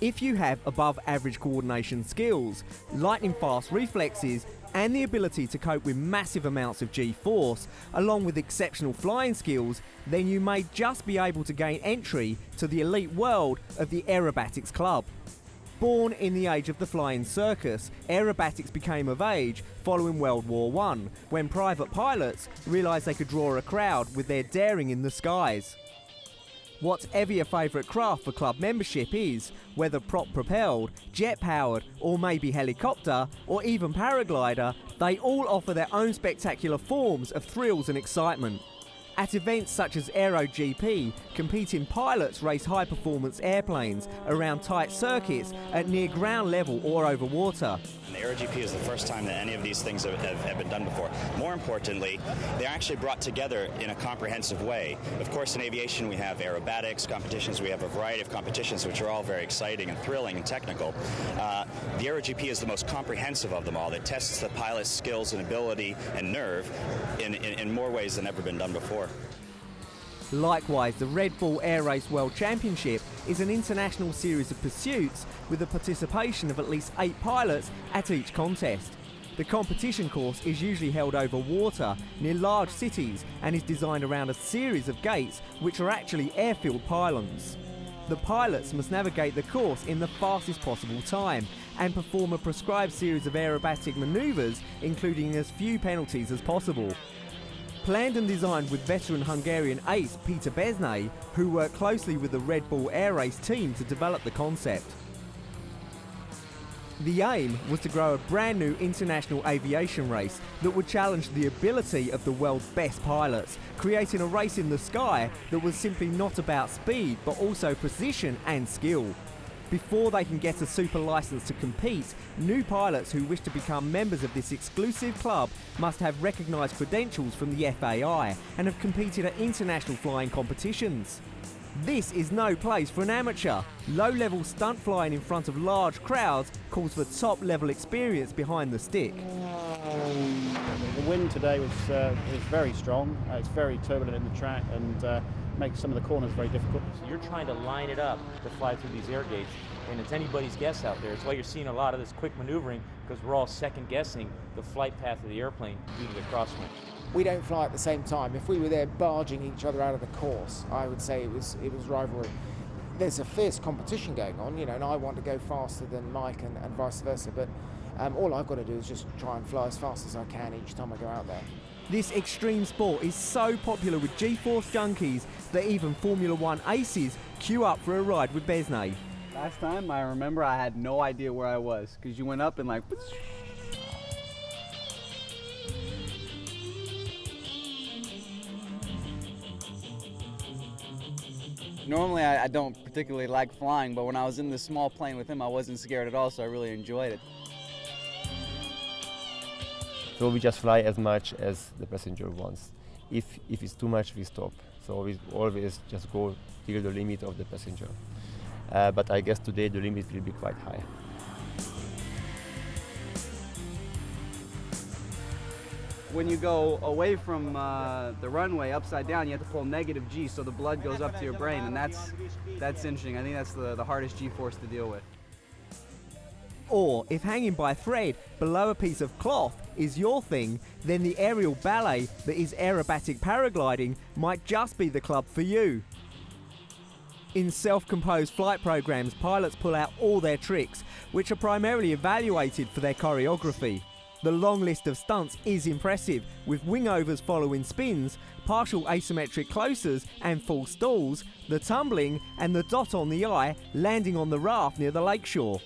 If you have above average coordination skills, lightning fast reflexes, and the ability to cope with massive amounts of G-force, along with exceptional flying skills, then you may just be able to gain entry to the elite world of the aerobatics club. Born in the age of the flying circus, aerobatics became of age following World War I, when private pilots realised they could draw a crowd with their daring in the skies. Whatever your favourite craft for club membership is, whether prop-propelled, jet-powered, or maybe helicopter, or even paraglider, they all offer their own spectacular forms of thrills and excitement. At events such as Aero GP, competing pilots race high-performance airplanes around tight circuits at near ground level or over water. The Aero GP is the first time that any of these things have been done before. More importantly, they're actually brought together in a comprehensive way. Of course, in aviation we have aerobatics competitions, we have a variety of competitions which are all very exciting and thrilling and technical. The Aero GP is the most comprehensive of them all. It tests the pilot's skills and ability and nerve in more ways than ever been done before. Likewise, the Red Bull Air Race World Championship is an international series of pursuits with the participation of at least 8 pilots at each contest. The competition course is usually held over water near large cities and is designed around a series of gates which are actually airfield pylons. The pilots must navigate the course in the fastest possible time and perform a prescribed series of aerobatic manoeuvres, including as few penalties as possible. Planned and designed with veteran Hungarian ace Peter Besnay, who worked closely with the Red Bull Air Race team to develop the concept. The aim was to grow a brand new international aviation race that would challenge the ability of the world's best pilots, creating a race in the sky that was simply not about speed but also precision and skill. Before they can get a super license to compete, new pilots who wish to become members of this exclusive club must have recognised credentials from the FAI and have competed at international flying competitions. This is no place for an amateur. Low-level stunt flying in front of large crowds calls for top-level experience behind the stick. The wind today was very strong. It's very turbulent in the track and makes some of the corners very difficult. So you're trying to line it up to fly through these air gates, and it's anybody's guess out there. It's why you're seeing a lot of this quick maneuvering, because we're all second-guessing the flight path of the airplane due to the crosswind. We don't fly at the same time. If we were there barging each other out of the course, I would say it was rivalry. There's a fierce competition going on, and I want to go faster than Mike and vice versa, but all I've got to do is just try and fly as fast as I can each time I go out there. This extreme sport is so popular with G-force junkies that even Formula One aces queue up for a ride with Besnay. Last time I remember I had no idea where I was, because you went up and like... Normally I don't particularly like flying, but when I was in this small plane with him I wasn't scared at all, so I really enjoyed it. So we just fly as much as the passenger wants. If it's too much, we stop. So we always just go till the limit of the passenger. But I guess today the limit will be quite high. When you go away from the runway upside down, you have to pull negative G, so the blood goes up to your brain, and that's interesting. I think that's the hardest G-force to deal with. Or, if hanging by a thread below a piece of cloth is your thing, then the aerial ballet that is aerobatic paragliding might just be the club for you. In self-composed flight programs, pilots pull out all their tricks, which are primarily evaluated for their choreography. The long list of stunts is impressive, with wingovers following spins, partial asymmetric closers and full stalls, the tumbling and the dot on the eye landing on the raft near the lakeshore.